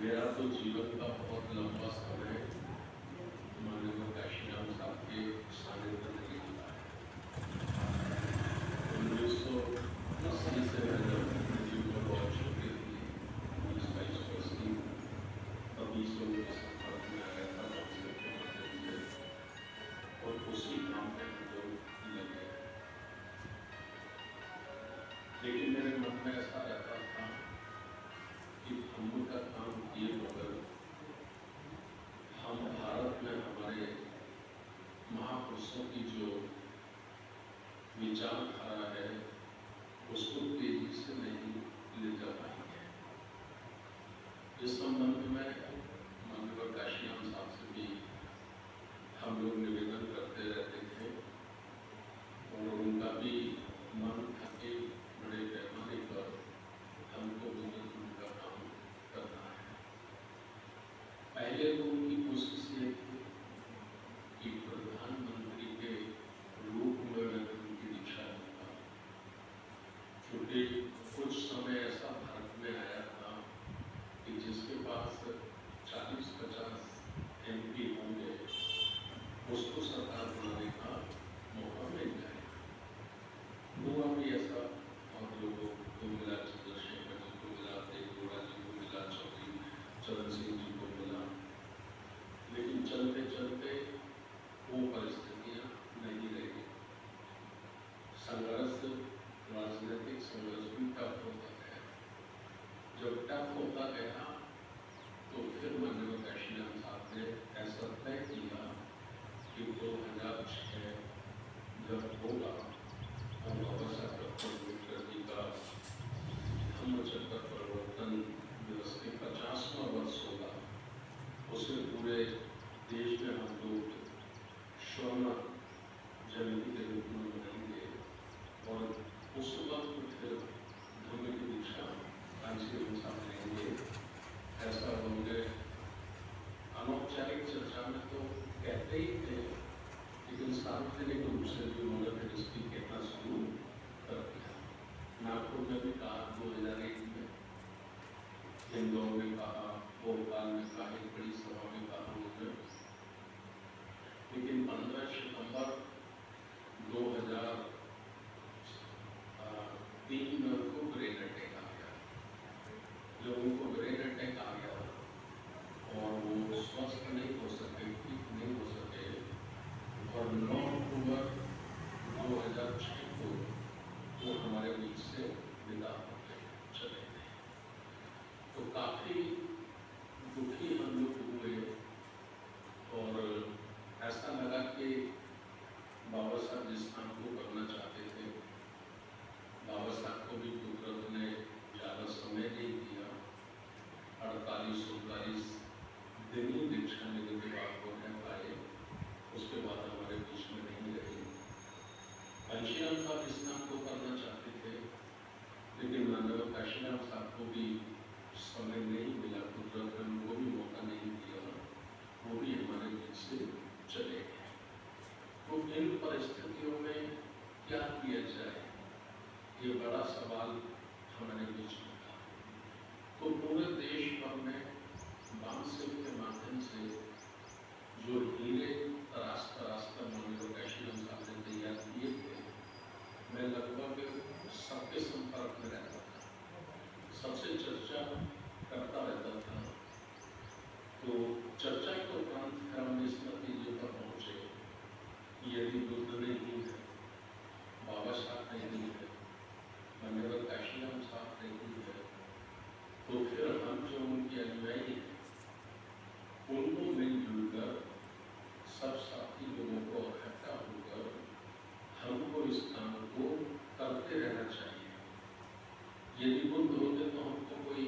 मेरा तो जीवन का बहुत लंबा समय माननीय काशीराम साहब के सानिध्य में निकला है। 1980 से मैं जब पृथ्वी पर बहुत छोटी थी, 20-22 वर्ष की, तभी से उनके संपर्क में आया था काउंसिल के माध्यम से, और उसी काम में हम लोग लगे। लेकिन मेरे मन में ऐसा रहता था कि धम्म का काम किए बगैर हम भारत में हमारे महापुरुषों की जो विचारधारा है उसको तेजी से नहीं ले जा पाएंगे। इस संबंध में माननीय काशीराम साहब से भी हम लोग निवेदन करते रहते थे, और उनका भी मन था कि बड़े पैमाने पर हमको बुंदेलखंड का काम करना है। पहले तो उनकी कोशिश ये थी कि प्रधानमंत्री के रूप में उनकी दीक्षा होगा, क्योंकि कुछ समय ऐसा भारत में आया था कि जिसके पास 40-50 MP होंगे उसको सरकार बनाने का मौका मिल जाएगा। हुआ भी ऐसा, और लोगों को मिला, चंद्रशेखर जी को मिला, देवगौड़ा जी को मिला, चौधरी चरण सिंह जी को मिला, लेकिन चलते चलते वो परिस्थितियां नहीं रही। संघर्ष, राजनीतिक संघर्ष भी टफ होता गया। जब टफ होता गया तो फिर माननीय काशीराम साहब ने ऐसा तय किया कि 2006 जब होगा और बाबा साहब डॉक्टर अम्बेडकर जी का धम्म चक्र परिवर्तन दिवस के 50वां वर्ष होगा, उसे पूरे देश में हम लोग स्वर्ण जयंती के रूप में मनाएंगे, और उस वक्त फिर धम्म की दीक्षा काशीराम साहब लेंगे। ऐसा होंगे। अनौपचारिक चर्चा में तो कहते ही थे, लेकिन सार्वजनिक रूप से भी उन्होंने फिर इसकी कहना शुरू कर दिया। नागपुर में भी कहा 2001 में, इंदौर में कहा, भोपाल में कहा, एक बड़ी सभा में कहा उन्होंने। लेकिन 15 सितंबर 2003 में उनको ब्रेन अटैक आ गया। जब उनको ब्रेन अटैक आ गया और वो स्वस्थ नहीं हो सके, ठीक नहीं हो सके, और 9 अक्टूबर 2006 को वो हमारे बीच से विदा होते चले गए। तो काफी दुखी हम लोग हुए, और ऐसा लगा कि बाबा साहब जिस काम को करना चाहते थे, बाबा साहब को भी कुदरत ने ज़्यादा समय नहीं दिया। 48-49 दिन ही दीक्षा लेने के बाद वो रह पाए, उसके बाद हमारे बीच में नहीं रहे। काशीराम साहब इस काम को करना चाहते थे, लेकिन माननीय काशीराम साहब को भी समय नहीं मिला, कुदरत ने उनको भी मौका नहीं दिया, वो भी हमारे बीच से चले गए। तो इन परिस्थितियों में क्या किया जाए, ये बड़ा सवाल हमारे बीच में था। तो पूरे देश भर में बांसुर के माध्यम से जो हीरे तराश माननीय काशीराम साहब ने तैयार किए थे, मैं लगभग सबके संपर्क में रहता था, सबसे चर्चा करता रहता था। तो चर्चा के उपरांत हम इस नतीजे पर पहुंचे कि यदि बुद्ध नहीं है, बाबा साहब नहीं है, माननीय काशीराम साहब नहीं है, तो फिर हम जो उनके अनुयायी हैं उनको मिलजुल कर, सब साथी लोगों को इकट्ठा होकर हमको इस काम को करते रहना चाहिए। यदि बुद्ध होते तो हमको कोई